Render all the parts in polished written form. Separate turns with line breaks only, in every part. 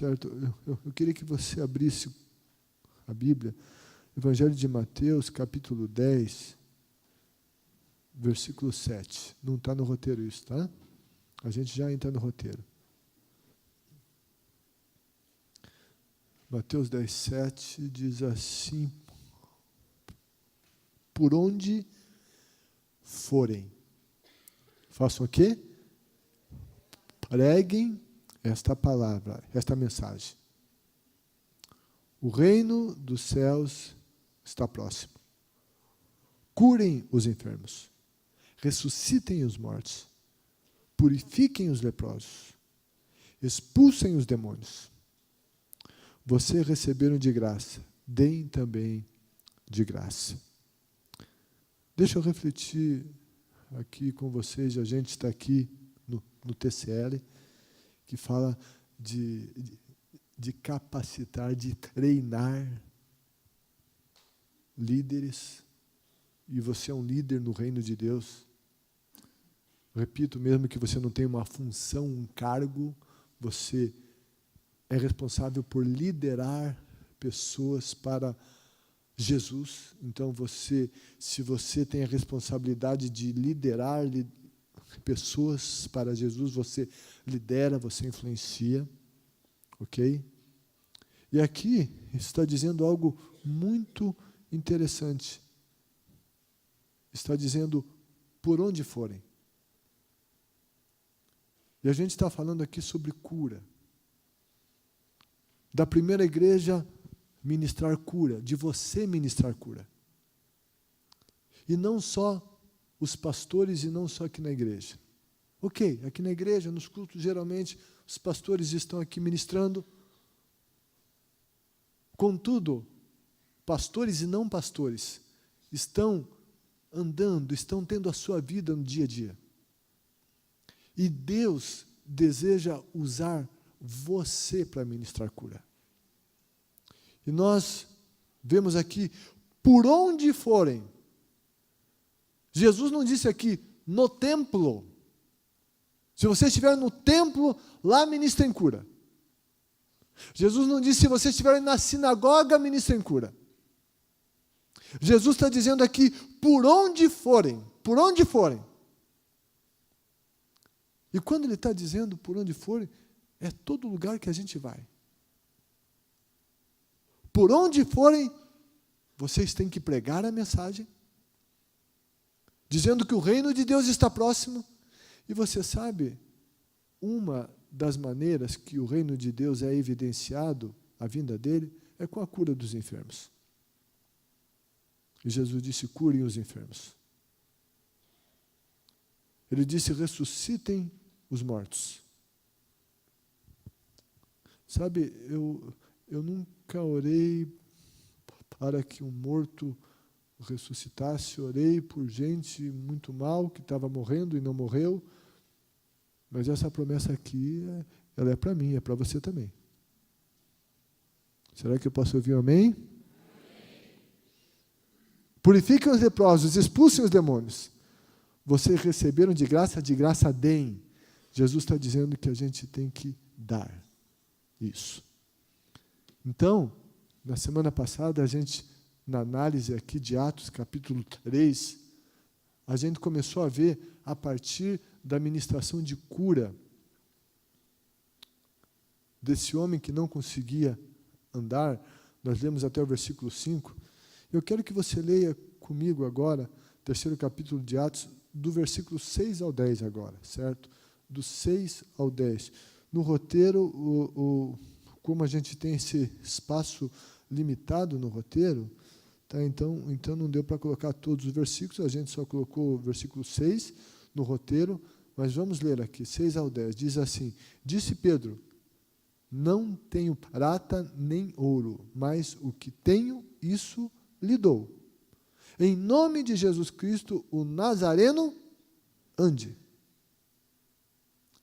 certo? Eu queria que você abrisse a Bíblia, Evangelho de Mateus, capítulo 10, versículo 7. Não está no roteiro isso, tá? A gente já entra no roteiro. Mateus 10, 7 diz assim: por onde forem, façam o quê? Preguem esta palavra, esta mensagem. O reino dos céus está próximo. Curem os enfermos, ressuscitem os mortos, purifiquem os leprosos, expulsem os demônios. Vocês receberam de graça, deem também de graça. Deixa eu refletir aqui com vocês, a gente está aqui no TCL, que fala de capacitar, de treinar líderes, e você é um líder no reino de Deus. Repito, mesmo que você não tenha uma função, um cargo, você é responsável por liderar pessoas para Jesus. Então, se você tem a responsabilidade de liderar pessoas para Jesus, você lidera, você influencia, ok? E aqui está dizendo algo muito interessante. Está dizendo, por onde forem. E a gente está falando aqui sobre cura. Da primeira igreja, ministrar cura, de você ministrar cura. E não só os pastores e não só aqui na igreja. Ok, aqui na igreja, nos cultos, geralmente, os pastores estão aqui ministrando. Contudo, pastores e não pastores estão andando, estão tendo a sua vida no dia a dia. E Deus deseja usar você para ministrar cura. E nós vemos aqui, por onde forem. Jesus não disse aqui, no templo. Se você estiver no templo, lá ministrem cura. Jesus não disse, se você estiver na sinagoga, ministrem cura. Jesus está dizendo aqui, por onde forem. Por onde forem. E quando ele está dizendo por onde forem, é todo lugar que a gente vai. Por onde forem, vocês têm que pregar a mensagem, dizendo que o reino de Deus está próximo. E você sabe, uma das maneiras que o reino de Deus é evidenciado, a vinda dele, é com a cura dos enfermos. E Jesus disse, curem os enfermos. Ele disse, ressuscitem os mortos. Sabe, eu nunca orei para que um morto ressuscitasse, orei por gente muito mal, que estava morrendo e não morreu, mas essa promessa aqui, ela é para mim, é para você também. Será que eu posso ouvir um amém? Purifiquem os leprosos, expulsem os demônios. Vocês receberam de graça deem. Jesus está dizendo que a gente tem que dar isso. Então, na semana passada, a gente, na análise aqui de Atos, capítulo 3, a gente começou a ver, a partir da ministração de cura, desse homem que não conseguia andar, nós lemos até o versículo 5, eu quero que você leia comigo agora, terceiro capítulo de Atos, do versículo 6 ao 10 agora, certo? Do 6 ao 10. No roteiro, como a gente tem esse espaço limitado no roteiro, tá? Então não deu para colocar todos os versículos, a gente só colocou o versículo 6 no roteiro, mas vamos ler aqui, 6 ao 10, diz assim, disse Pedro, não tenho prata nem ouro, mas o que tenho, isso lhe dou. Em nome de Jesus Cristo, o Nazareno, ande.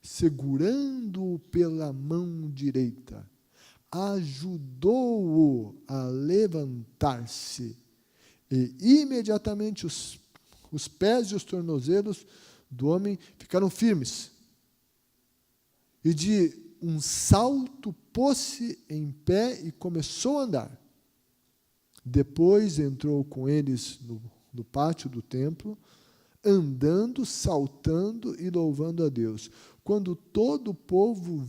Segurando-o pela mão direita, ajudou-o a levantar-se, e imediatamente os pés e os tornozelos do homem ficaram firmes. E de um salto, pôs-se em pé e começou a andar. Depois entrou com eles no pátio do templo, andando, saltando e louvando a Deus. Quando todo o povo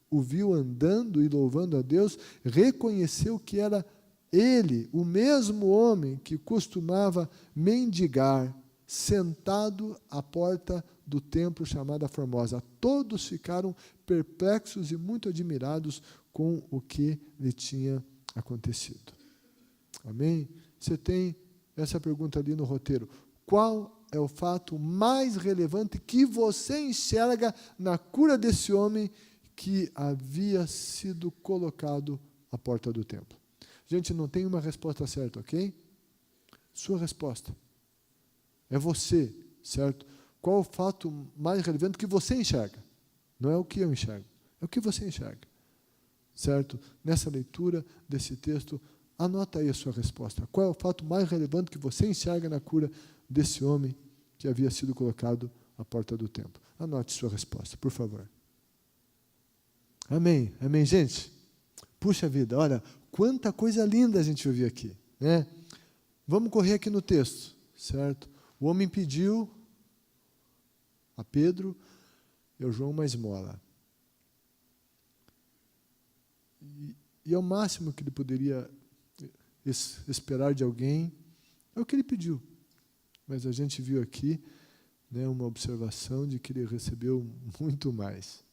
o viu andando e louvando a Deus, reconheceu que era ele, o mesmo homem que costumava mendigar, sentado à porta do templo chamada Formosa. Todos ficaram perplexos e muito admirados com o que lhe tinha acontecido. Amém? Você tem essa pergunta ali no roteiro. Qual é o fato mais relevante que você enxerga na cura desse homem que havia sido colocado à porta do templo? Gente, não tem uma resposta certa, ok? Sua resposta. É você, certo? Qual o fato mais relevante que você enxerga? Não é o que eu enxergo, é o que você enxerga. Certo? Nessa leitura desse texto, anota aí a sua resposta. Qual é o fato mais relevante que você enxerga na cura desse homem que havia sido colocado à porta do templo? Anote sua resposta, por favor. Amém. Amém, gente? Puxa vida, olha, quanta coisa linda a gente ouviu aqui, né? Vamos correr aqui no texto, certo? O homem pediu a Pedro e ao João uma esmola. E é o máximo que ele poderia esperar de alguém, é o que ele pediu. Mas a gente viu aqui, né, uma observação de que ele recebeu muito mais.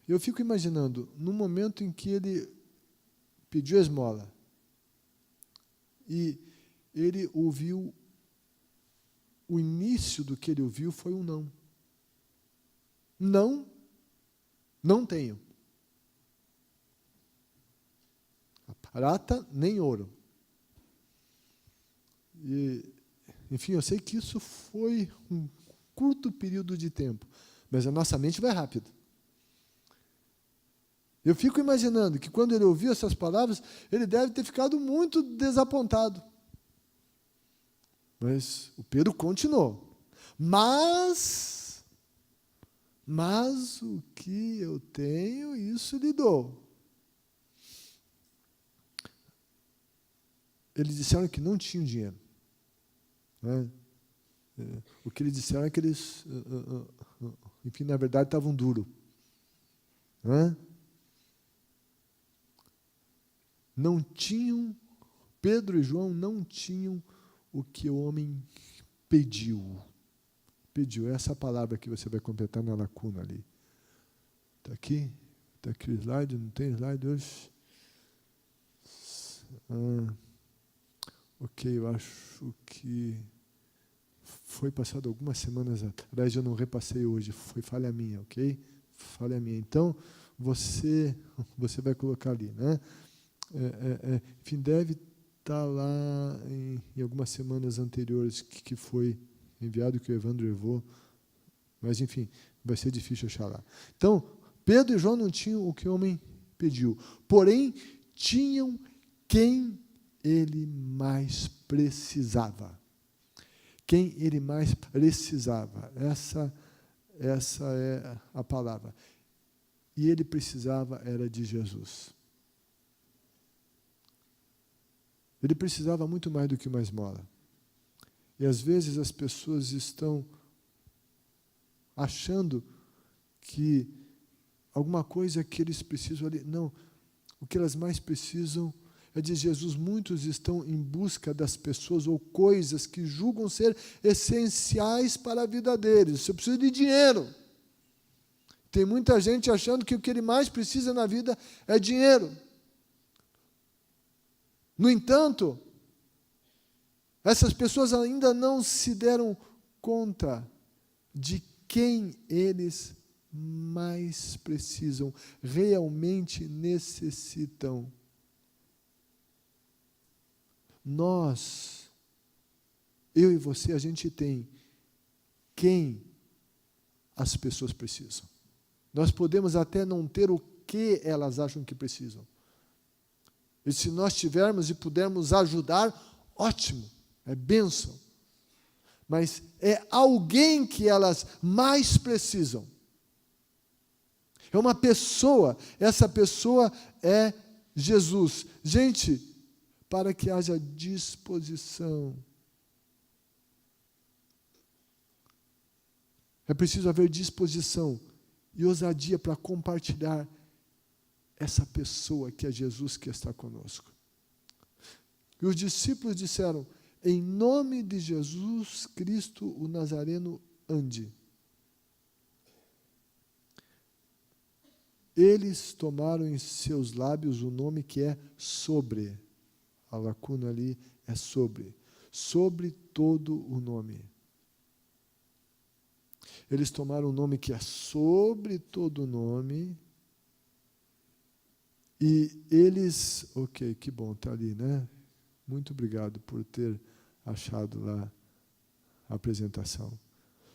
Eu fico imaginando, no momento em que ele pediu a esmola, e ele ouviu, o início do que ele ouviu foi um não. Não, não tenho. Prata nem ouro. E, enfim, eu sei que isso foi um curto período de tempo, mas a nossa mente vai rápido. Eu fico imaginando que quando ele ouviu essas palavras, ele deve ter ficado muito desapontado. Mas o Pedro continuou. Mas o que eu tenho, isso lhe dou. Eles disseram que não tinham dinheiro. Né? O que eles disseram é que eles, enfim, na verdade, estavam duros. Né? Não tinham, Pedro e João não tinham o que o homem pediu. Pediu, essa palavra que você vai completar na lacuna ali. Está aqui? Está aqui o slide? Não tem slide hoje? Ok, eu acho que foi passado algumas semanas atrás, eu não repassei hoje, foi falha minha, ok? Falha minha. Então, você vai colocar ali, né? Enfim, deve estar lá em algumas semanas anteriores que foi enviado, que o Evandro levou, mas, enfim, vai ser difícil achar lá. Então, Pedro e João não tinham o que o homem pediu, porém, tinham quem ele mais precisava. Quem ele mais precisava. Essa é a palavra. E ele precisava era de Jesus. Ele precisava muito mais do que uma esmola. E às vezes as pessoas estão achando que alguma coisa que eles precisam ali. Não, o que elas mais precisam é de Jesus. Muitos estão em busca das pessoas ou coisas que julgam ser essenciais para a vida deles. Você precisa de dinheiro. Tem muita gente achando que o que ele mais precisa na vida é dinheiro. No entanto, essas pessoas ainda não se deram conta de quem eles mais precisam, realmente necessitam. Nós, eu e você, a gente tem quem as pessoas precisam. Nós podemos até não ter o que elas acham que precisam. E se nós tivermos e pudermos ajudar, ótimo, é bênção. Mas é alguém que elas mais precisam. É uma pessoa, essa pessoa é Jesus. Gente, para que haja disposição, é preciso haver disposição e ousadia para compartilhar essa pessoa que é Jesus que está conosco. E os discípulos disseram: em nome de Jesus Cristo, o Nazareno, ande. Eles tomaram em seus lábios o nome que é sobre. A lacuna ali é sobre. Sobre todo o nome. Eles tomaram o nome que é sobre todo o nome. E eles... Ok, que bom, está ali, né? Muito obrigado por ter achado lá a apresentação.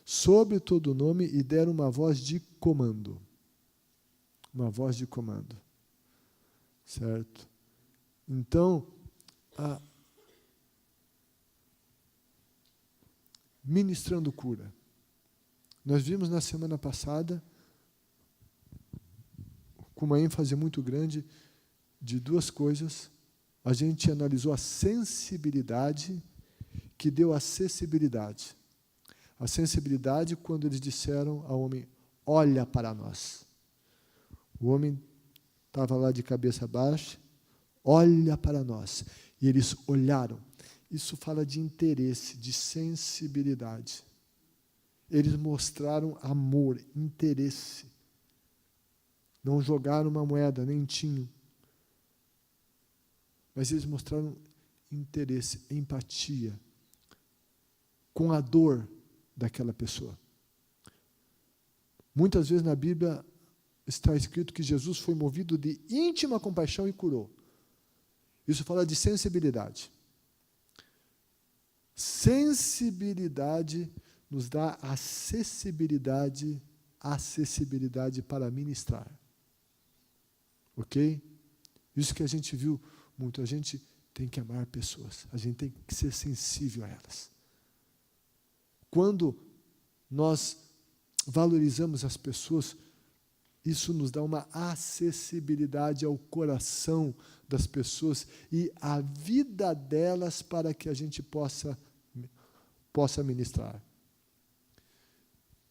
Sobre todo o nome, e deram uma voz de comando. Uma voz de comando. Certo? Então, ministrando cura. Nós vimos na semana passada, com uma ênfase muito grande, de duas coisas. A gente analisou a sensibilidade que deu acessibilidade. A sensibilidade quando eles disseram ao homem: olha para nós. O homem estava lá de cabeça baixa, olha para nós. E eles olharam. Isso fala de interesse, de sensibilidade. Eles mostraram amor, interesse. Não jogaram uma moeda, nem tinham. Mas eles mostraram interesse, empatia, com a dor daquela pessoa. Muitas vezes na Bíblia está escrito que Jesus foi movido de íntima compaixão e curou. Isso fala de sensibilidade. Sensibilidade nos dá acessibilidade para ministrar. Ok? Isso que a gente viu muito. A gente tem que amar pessoas. A gente tem que ser sensível a elas. Quando nós valorizamos as pessoas, isso nos dá uma acessibilidade ao coração das pessoas e à vida delas para que a gente possa ministrar.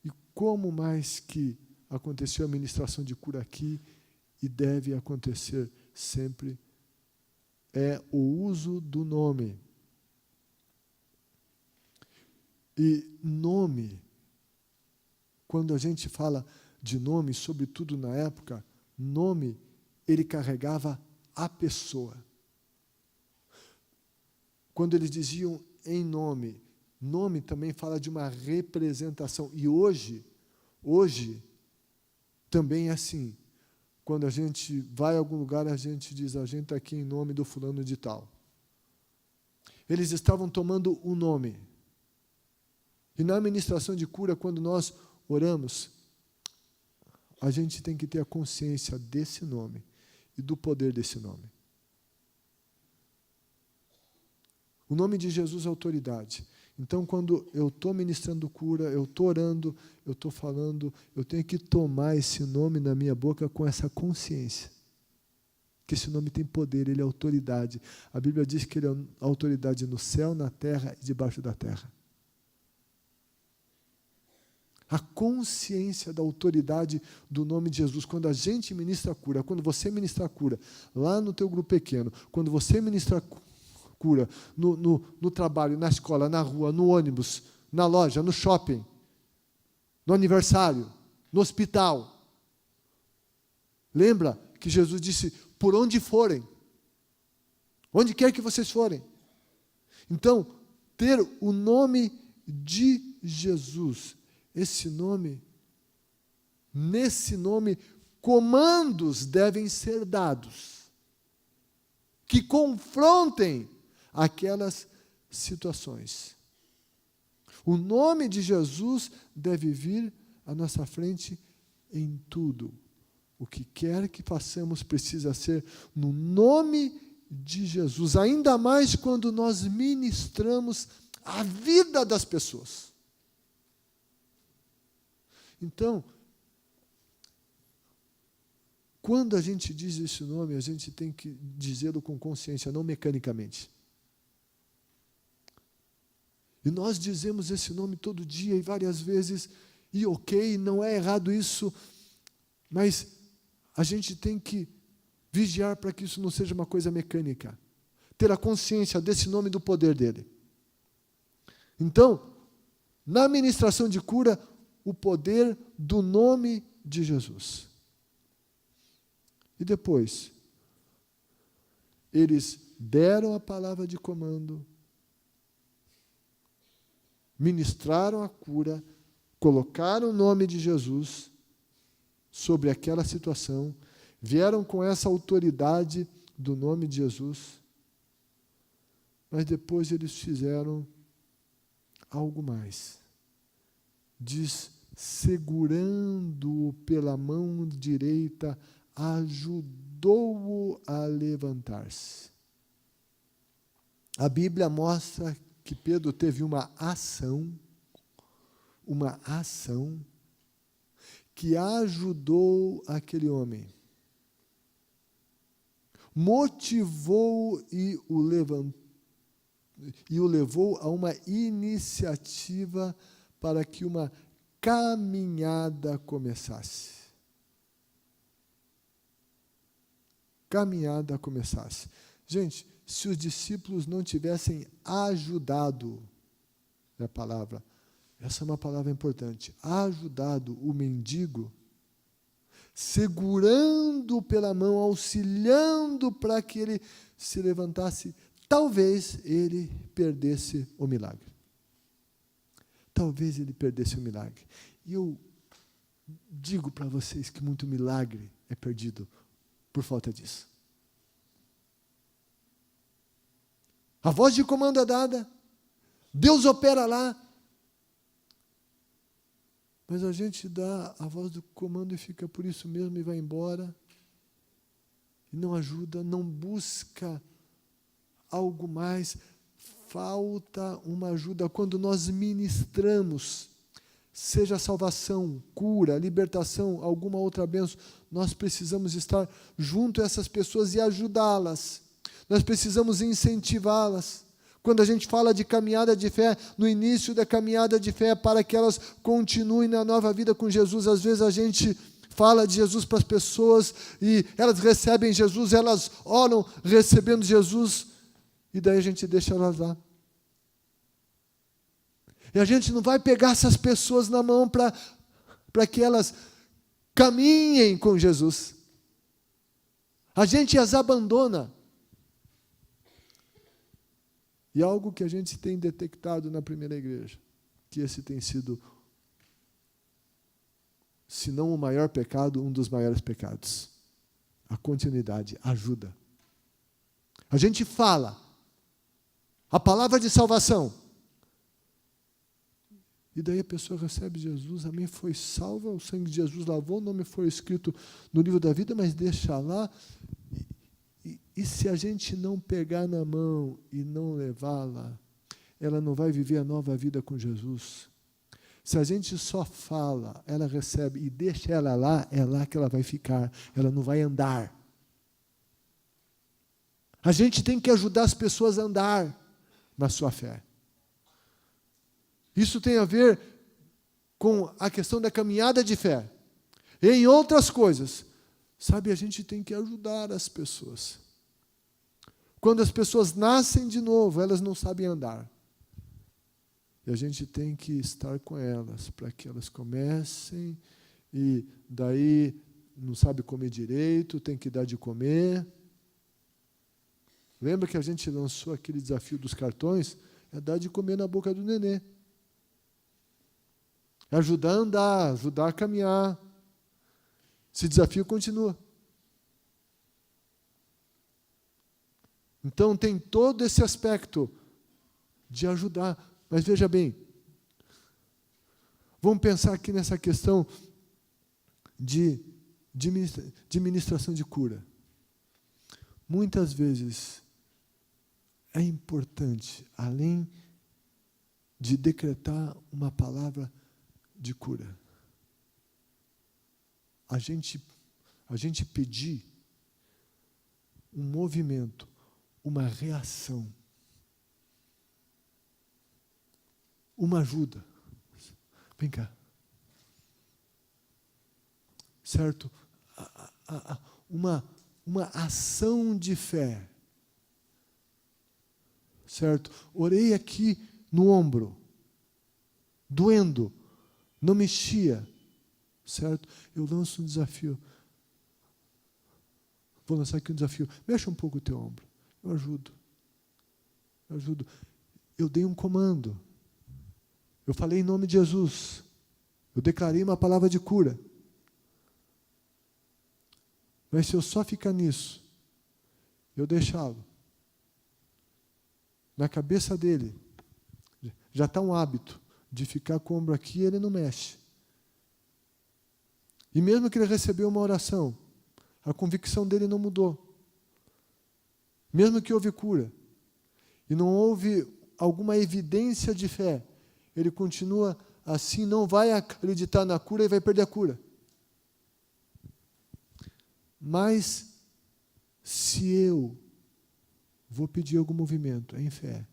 E como mais que aconteceu a ministração de cura aqui e deve acontecer sempre, é o uso do nome. E nome, quando a gente fala de nome, sobretudo na época, nome, ele carregava a pessoa. Quando eles diziam em nome, nome também fala de uma representação. E hoje também é assim. Quando a gente vai a algum lugar, a gente diz: a gente está aqui em nome do fulano de tal. Eles estavam tomando o nome. E na administração de cura, quando nós oramos, a gente tem que ter a consciência desse nome e do poder desse nome. O nome de Jesus é autoridade. Então, quando eu estou ministrando cura, eu estou orando, eu estou falando, eu tenho que tomar esse nome na minha boca com essa consciência. Que esse nome tem poder, ele é autoridade. A Bíblia diz que ele é autoridade no céu, na terra e debaixo da terra. A consciência da autoridade do nome de Jesus. Quando a gente ministra cura, quando você ministra cura, lá no teu grupo pequeno, quando você ministra cura no trabalho, na escola, na rua, no ônibus, na loja, no shopping, no aniversário, no hospital. Lembra que Jesus disse: por onde forem, onde quer que vocês forem. Então, ter o nome de Jesus, esse nome, nesse nome, comandos devem ser dados que confrontem aquelas situações. O nome de Jesus deve vir à nossa frente em tudo. O que quer que façamos precisa ser no nome de Jesus, ainda mais quando nós ministramos a vida das pessoas. Então, quando a gente diz esse nome, a gente tem que dizê-lo com consciência, não mecanicamente. E nós dizemos esse nome todo dia e várias vezes, e ok, não é errado isso, mas a gente tem que vigiar para que isso não seja uma coisa mecânica. Ter a consciência desse nome e do poder dele. Então, na ministração de cura, o poder do nome de Jesus. E depois, eles deram a palavra de comando, ministraram a cura, colocaram o nome de Jesus sobre aquela situação, vieram com essa autoridade do nome de Jesus, mas depois eles fizeram algo mais. Diz, segurando-o pela mão direita, ajudou-o a levantar-se. A Bíblia mostra que Pedro teve uma ação que ajudou aquele homem, motivou e o levou a uma iniciativa para que uma caminhada começasse. Gente, se os discípulos não tivessem ajudado, a palavra, essa é uma palavra importante, ajudado o mendigo, segurando pela mão, auxiliando para que ele se levantasse, talvez ele perdesse o milagre. E eu digo para vocês que muito milagre é perdido por falta disso. A voz de comando é dada, Deus opera lá, mas a gente dá a voz do comando e fica por isso mesmo e vai embora, e não ajuda, não busca algo mais, falta uma ajuda quando nós ministramos, seja salvação, cura, libertação, alguma outra bênção, nós precisamos estar junto a essas pessoas e ajudá-las, nós precisamos incentivá-las. Quando a gente fala de caminhada de fé, no início da caminhada de fé, para que elas continuem na nova vida com Jesus, às vezes a gente fala de Jesus para as pessoas, e elas recebem Jesus, elas oram recebendo Jesus, e daí a gente deixa elas lá. E a gente não vai pegar essas pessoas na mão para que elas caminhem com Jesus. A gente as abandona. E algo que a gente tem detectado na primeira igreja, que esse tem sido, se não o maior pecado, um dos maiores pecados. A continuidade, a ajuda. A gente fala a palavra de salvação, e daí a pessoa recebe Jesus, amém, foi salva, o sangue de Jesus lavou, o nome foi escrito no livro da vida, mas deixa lá. E se a gente não pegar na mão e não levá-la, ela não vai viver a nova vida com Jesus. Se a gente só fala, ela recebe e deixa ela lá, é lá que ela vai ficar, ela não vai andar. A gente tem que ajudar as pessoas a andar na sua fé. Isso tem a ver com a questão da caminhada de fé. E em outras coisas, sabe, a gente tem que ajudar as pessoas. Quando as pessoas nascem de novo, elas não sabem andar. E a gente tem que estar com elas, para que elas comecem, e daí não sabe comer direito, tem que dar de comer. Lembra que a gente lançou aquele desafio dos cartões? É dar de comer na boca do nenê. É ajudar a andar, ajudar a caminhar. Esse desafio continua. Então tem todo esse aspecto de ajudar. Mas veja bem, vamos pensar aqui nessa questão de ministração de cura. Muitas vezes é importante, além de decretar uma palavra de cura, a gente a gente pedir um movimento, uma reação, uma ajuda. Vem cá. Certo? Uma ação de fé. Certo? Orei aqui no ombro, doendo, não mexia. Certo? Eu lanço um desafio. Vou lançar aqui um desafio. Mexa um pouco o teu ombro. Eu ajudo. Eu ajudo. Eu dei um comando. Eu falei em nome de Jesus. Eu declarei uma palavra de cura. Mas se eu só ficar nisso, eu deixá-lo, na cabeça dele, já está um hábito de ficar com o ombro aqui e ele não mexe. E mesmo que ele recebeu uma oração, a convicção dele não mudou. Mesmo que houve cura, e não houve alguma evidência de fé, ele continua assim, não vai acreditar na cura e vai perder a cura. Mas, se eu vou pedir algum movimento em fé,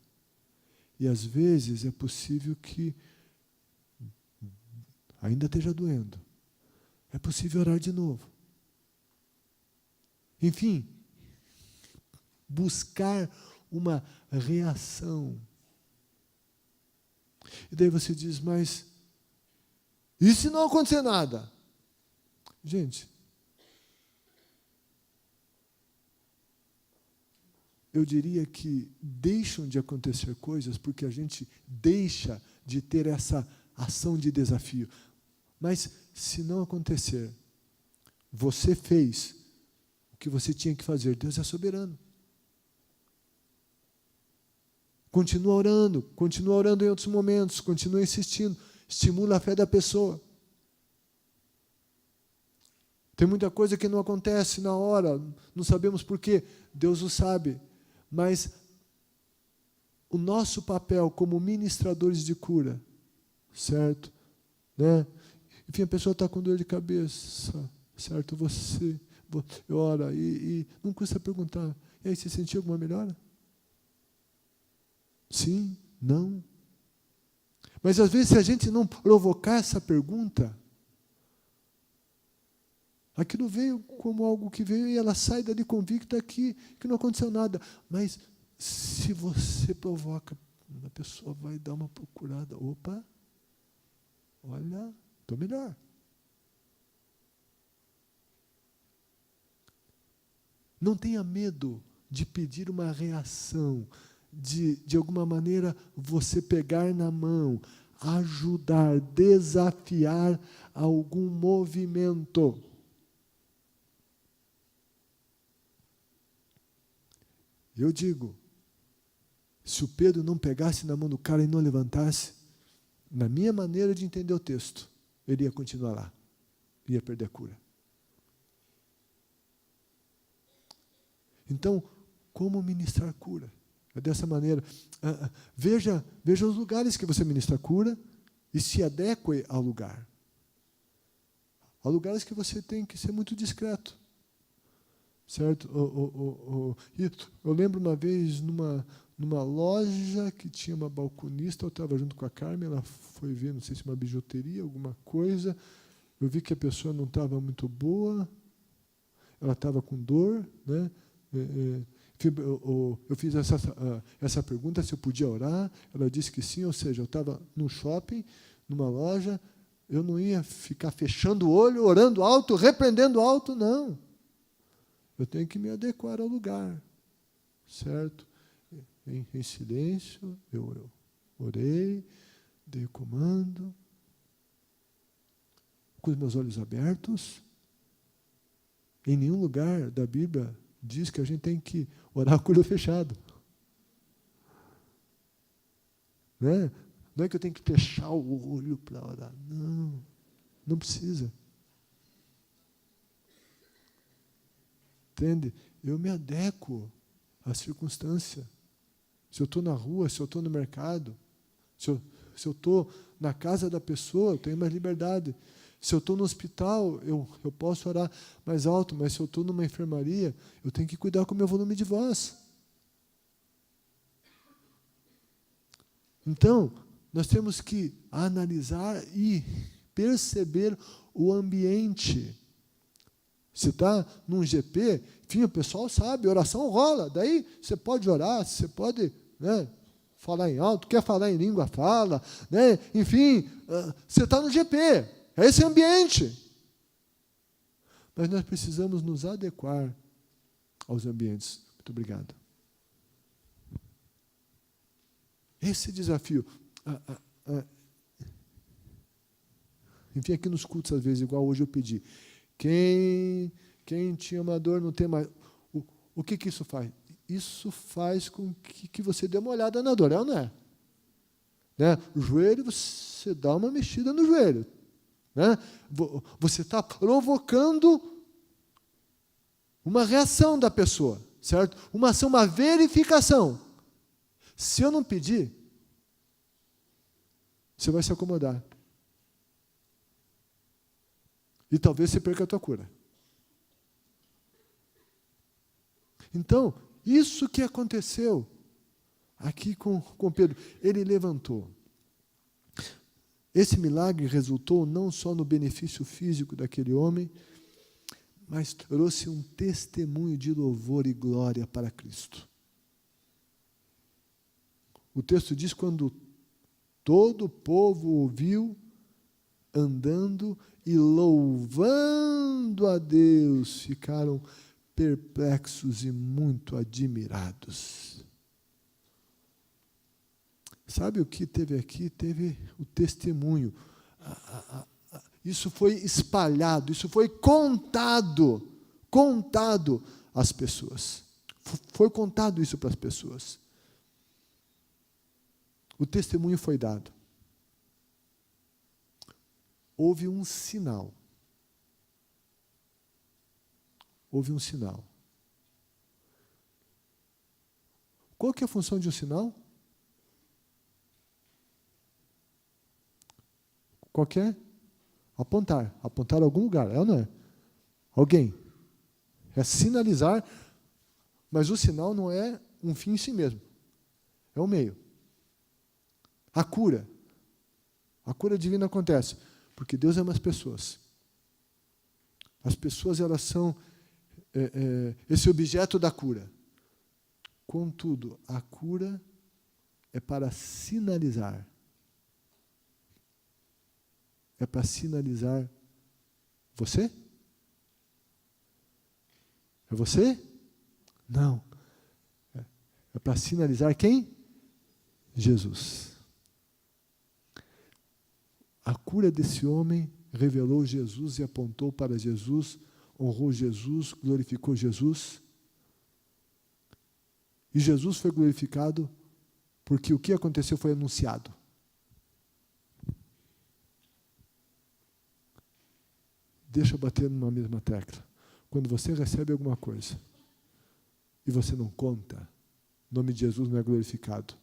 e às vezes é possível que ainda esteja doendo, é possível orar de novo. Enfim, buscar uma reação. E daí você diz, mas e se não acontecer nada? Gente, eu diria que deixam de acontecer coisas porque a gente deixa de ter essa ação de desafio. Mas se não acontecer, você fez o que você tinha que fazer. Deus é soberano. Continua orando em outros momentos, continua insistindo, estimula a fé da pessoa. Tem muita coisa que não acontece na hora, não sabemos por quê, Deus o sabe, mas o nosso papel como ministradores de cura, certo? Né? Enfim, a pessoa está com dor de cabeça, certo? Você ora e não custa perguntar, e aí, você sentiu alguma melhora? Sim, não. Mas às vezes, se a gente não provocar essa pergunta, aquilo veio como algo que veio e ela sai dali convicta que não aconteceu nada. Mas se você provoca, a pessoa vai dar uma procurada. Opa, olha, estou melhor. Não tenha medo de pedir uma reação, de alguma maneira você pegar na mão, ajudar, desafiar algum movimento. Eu digo, se o Pedro não pegasse na mão do cara e não levantasse, na minha maneira de entender o texto, ele ia continuar lá, ia perder a cura. Então, como ministrar cura? É dessa maneira. Veja os lugares que você ministra cura e se adeque ao lugar. Há lugares que você tem que ser muito discreto. Certo? Eu lembro uma vez numa loja que tinha uma balconista, eu estava junto com a Carmen, ela foi ver, não sei se uma bijuteria, alguma coisa. Eu vi que a pessoa não estava muito boa, ela estava com dor, né? Eu fiz essa pergunta, se eu podia orar, ela disse que sim, ou seja, eu estava no shopping, numa loja, eu não ia ficar fechando o olho, orando alto, repreendendo alto, não. Eu tenho que me adequar ao lugar, certo? Em silêncio, eu orei, dei o comando, com os meus olhos abertos. Em nenhum lugar da Bíblia diz que a gente tem que orar com o olho fechado. Né? Não é que eu tenho que fechar o olho para orar. Não, não precisa. Entende? Eu me adequo à circunstância. Se eu estou na rua, se eu estou no mercado, se eu estou na casa da pessoa, eu tenho mais liberdade. Se eu estou no hospital, eu posso orar mais alto, mas se eu estou numa enfermaria, eu tenho que cuidar com o meu volume de voz. Então, nós temos que analisar e perceber o ambiente. Se está num GP, enfim, o pessoal sabe, oração rola. Daí você pode orar, você pode, né, falar em alto, quer falar em língua, fala. Né, enfim, você está no GP, é esse ambiente. Mas nós precisamos nos adequar aos ambientes. Muito obrigado. Esse desafio. Enfim, aqui nos cultos, às vezes, igual hoje eu pedi. Quem tinha uma dor não tem mais. O que isso faz? Isso faz com que você dê uma olhada na dor, é ou não é? Né? O joelho, você dá uma mexida no joelho. Né? Você está provocando uma reação da pessoa, certo? Uma ação, uma verificação. Se eu não pedir, você vai se acomodar. E talvez você perca a tua cura. Então, isso que aconteceu aqui com Pedro, ele levantou. Esse milagre resultou não só no benefício físico daquele homem, mas trouxe um testemunho de louvor e glória para Cristo. O texto diz, quando todo o povo ouviu, andando e louvando a Deus, ficaram perplexos e muito admirados. Sabe o que teve aqui? Teve o testemunho. Isso foi espalhado, isso foi contado às pessoas. Foi contado isso para as pessoas. O testemunho foi dado. Houve um sinal. Houve um sinal. Qual que é a função de um sinal? Qual que é? Apontar. Apontar a algum lugar, é ou não é? Alguém. É sinalizar, mas o sinal não é um fim em si mesmo. É um meio. A cura. A cura divina acontece porque Deus ama as pessoas. As pessoas, elas são esse objeto da cura. Contudo, a cura é para sinalizar. É para sinalizar você? É você? Não. É para sinalizar quem? Jesus. A cura desse homem revelou Jesus e apontou para Jesus, honrou Jesus, glorificou Jesus. E Jesus foi glorificado porque o que aconteceu foi anunciado. Deixa eu bater numa mesma tecla. Quando você recebe alguma coisa e você não conta, o nome de Jesus não é glorificado.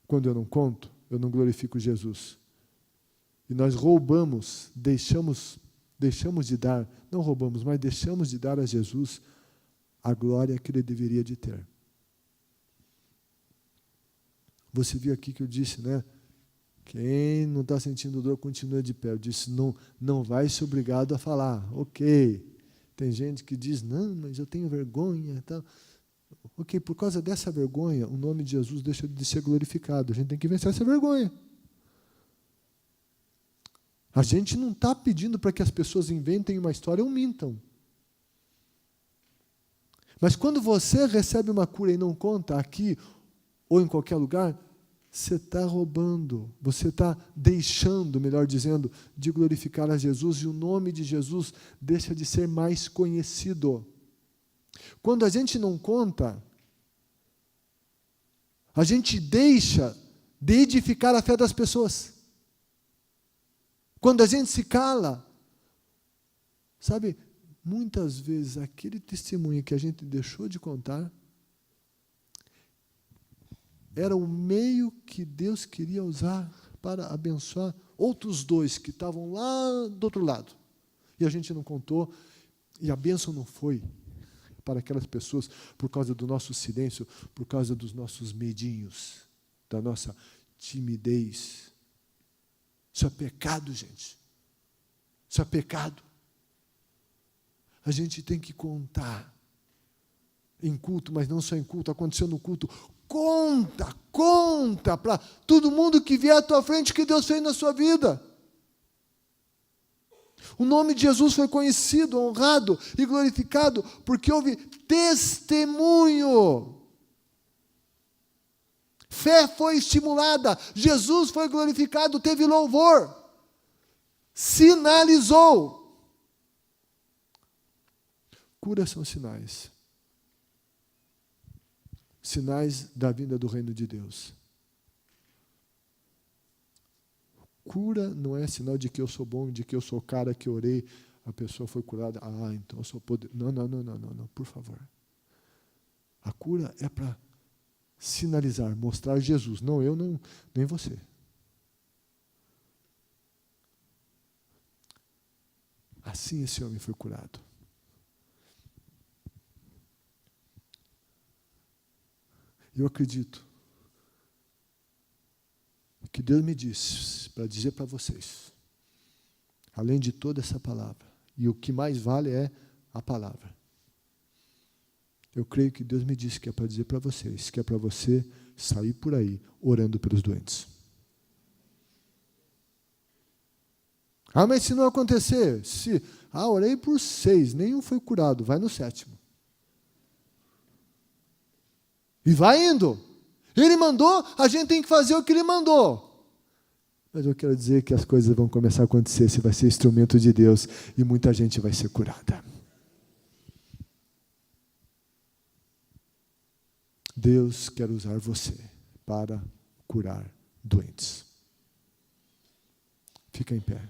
Quando eu não conto, eu não glorifico Jesus. E nós roubamos, deixamos de dar, não roubamos, mas deixamos de dar a Jesus a glória que ele deveria de ter. Você viu aqui que eu disse, né? Quem não está sentindo dor, continua de pé. Eu disse, não vai ser obrigado a falar. Ok. Tem gente que diz, não, mas eu tenho vergonha. Tal. Ok, por causa dessa vergonha, o nome de Jesus deixa de ser glorificado. A gente tem que vencer essa vergonha. A gente não está pedindo para que as pessoas inventem uma história ou mintam. Mas quando você recebe uma cura e não conta aqui ou em qualquer lugar, você está roubando, você está deixando, melhor dizendo, de glorificar a Jesus, e o nome de Jesus deixa de ser mais conhecido. Quando a gente não conta, a gente deixa de edificar a fé das pessoas. Quando a gente se cala, sabe, muitas vezes aquele testemunho que a gente deixou de contar era o meio que Deus queria usar para abençoar outros 2 que estavam lá do outro lado. E a gente não contou, e a bênção não foi para aquelas pessoas por causa do nosso silêncio, por causa dos nossos medinhos, da nossa timidez. Isso é pecado, gente. Isso é pecado. A gente tem que contar em culto, mas não só em culto, aconteceu no culto. Conta para todo mundo que vier à tua frente o que Deus fez na sua vida. O nome de Jesus foi conhecido, honrado e glorificado, porque houve testemunho. Fé foi estimulada, Jesus foi glorificado, teve louvor, sinalizou. Curas são sinais. Sinais da vinda do reino de Deus. Cura não é sinal de que eu sou bom, de que eu sou o cara que orei, a pessoa foi curada. Ah, então eu sou poderoso. Não, por favor. A cura é para sinalizar, mostrar Jesus. Não eu, não, nem você. Assim esse homem foi curado. Eu acredito que Deus me disse para dizer para vocês, além de toda essa palavra, e o que mais vale é a palavra. Eu creio que Deus me disse que é para dizer para vocês, que é para você sair por aí orando pelos doentes. Ah, mas se não acontecer, orei por 6, nenhum foi curado, vai no 7º. E vai indo. Ele mandou, a gente tem que fazer o que ele mandou. Mas eu quero dizer que as coisas vão começar a acontecer, você vai ser instrumento de Deus e muita gente vai ser curada. Deus quer usar você para curar doentes. Fica em pé.